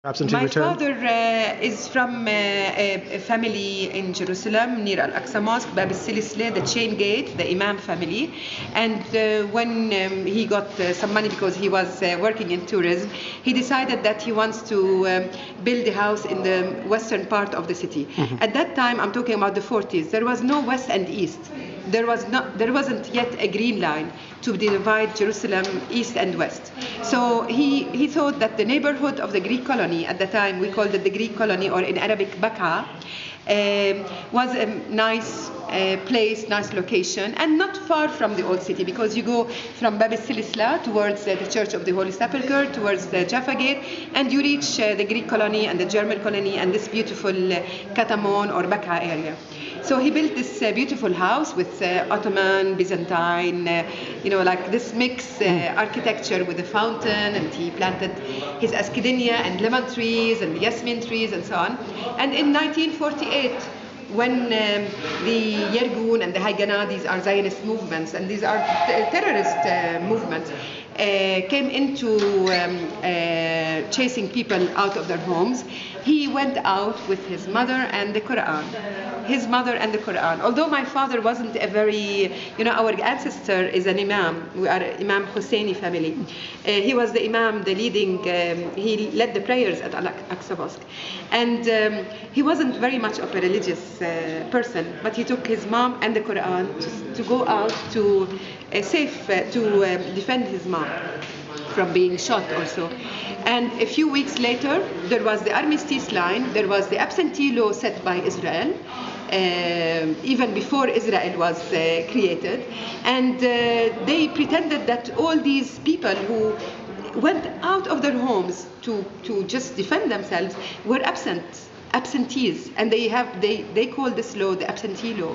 Absentee My return? father is from a family in Jerusalem near Al-Aqsa Mosque, Bab al-Silisle, the chain gate, the Imam family. And when he got some money because he was working in tourism, he decided that he wants to build a house in the western part of the city. At that time, I'm talking about the 40s, there was no west and east. There wasn't yet a green line to divide Jerusalem east and west. So he thought that the neighborhood of the Greek colony at the time, we called it the Greek colony, or in Arabic Baka, was a nice place, nice location, and not far from the old city, because you go from Bab al-Silisla towards the Church of the Holy Sepulchre, towards the Jaffa Gate, and you reach the Greek colony and the German colony and this beautiful Katamon or Baka area. So he built this beautiful house with Ottoman, Byzantine, like this mix architecture with a fountain, and he planted his ascidinia and lemon trees and yasmin trees and so on. And in 1948, when the Yergun and the Haganah, these are Zionist movements, and these are terrorist movements, came into chasing people out of their homes, he went out with his mother and the Quran. His mother and the Quran. Although my father wasn't a very, our ancestor is an Imam. We are Imam Husseini family. He was the Imam, the leading, he led the prayers at Al-Aqsa Mosque. And he wasn't very much of a religious person, but he took his mom and the Quran to go out to defend his mom from being shot also. And a few weeks later, there was the armistice line, there was the absentee law set by Israel, even before Israel was created. And they pretended that all these people who went out of their homes to just defend themselves were absentees, and they call this law the absentee law.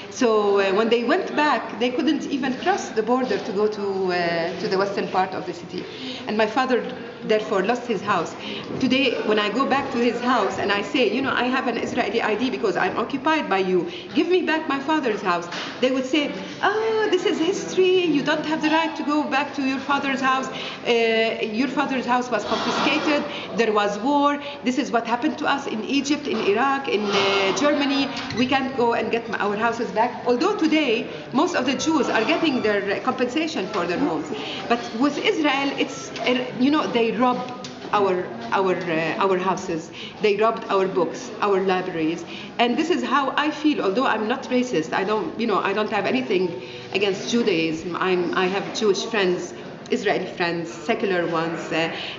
So when they went back, they couldn't even cross the border to go to the western part of the city. And my father therefore lost his house. Today, when I go back to his house and I say, I have an Israeli ID because I'm occupied by you, give me back my father's house, they would say, this is history, you don't have the right to go back to your father's house. Your father's house was confiscated, there was war, this is what happened to us in Egypt, in Iraq, in Germany, we can't go and get our houses back. Although today, most of the Jews are getting their compensation for their homes. But with Israel, it's, they rob our houses. They robbed our books, our libraries. And this is how I feel, although I'm not racist. I don't have anything against Judaism. I have Jewish friends, Israeli friends, secular ones,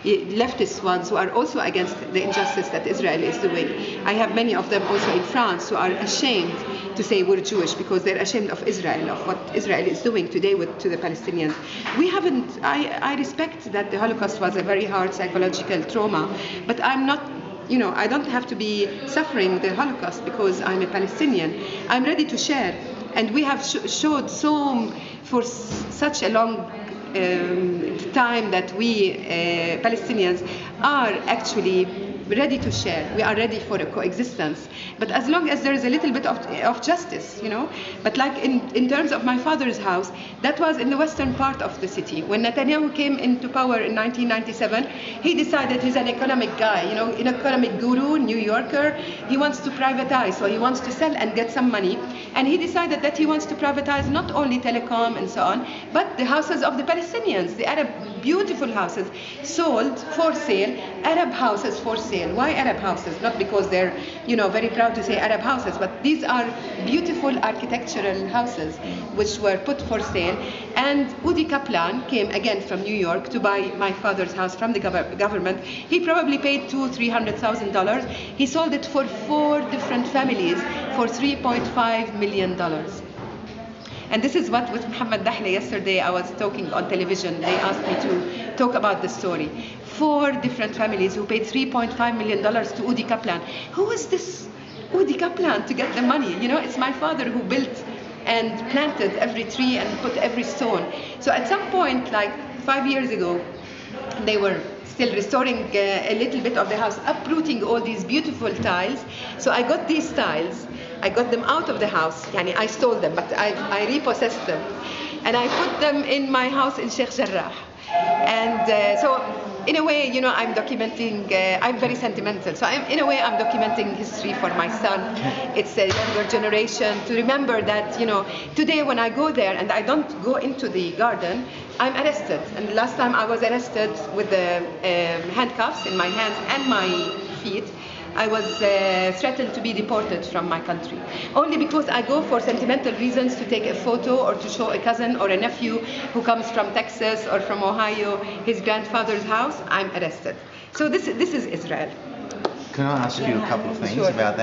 leftist ones who are also against the injustice that Israel is doing. I have many of them also in France who are ashamed to say we're Jewish because they're ashamed of Israel, of what Israel is doing today to the Palestinians. We haven't, I respect that the Holocaust was a very hard psychological trauma, but I'm not, I don't have to be suffering the Holocaust because I'm a Palestinian. I'm ready to share. And we have showed for such a long time that we Palestinians are actually ready to share. We are ready for a coexistence. But as long as there is a little bit of justice, But like in terms of my father's house, that was in the western part of the city. When Netanyahu came into power in 1997, he decided he's an economic guy, an economic guru, New Yorker. He wants to privatize, so he wants to sell and get some money. And he decided that he wants to privatize not only telecom and so on, but the houses of the Palestinians, the Arab beautiful houses, sold for sale, Arab houses for sale. Why Arab houses? Not because they're, very proud to say Arab houses, but these are beautiful architectural houses which were put for sale. And Udi Kaplan came again from New York to buy my father's house from the government. He probably paid $200,000-$300,000. He sold it for 4 different families for $3.5 million. And this is what with Muhammad Dahle yesterday I was talking on television. They asked me to talk about the story. 4 different families who paid $3.5 million to Udi Kaplan. Who is this Udi Kaplan to get the money? It's my father who built and planted every tree and put every stone. So at some point, like 5 years ago, they were still restoring a little bit of the house, uprooting all these beautiful tiles. So I got these tiles. I got them out of the house. I stole them, but I repossessed them. And I put them in my house in Sheikh Jarrah. And so in a way, I'm documenting, I'm very sentimental. So in a way, I'm documenting history for my son. It's a younger generation to remember that, today when I go there and I don't go into the garden, I'm arrested. And the last time I was arrested with the handcuffs in my hands and my feet, I was threatened to be deported from my country. Only because I go for sentimental reasons to take a photo or to show a cousin or a nephew who comes from Texas or from Ohio, his grandfather's house, I'm arrested. So this is Israel. Can I ask you a couple of things Sure. about that?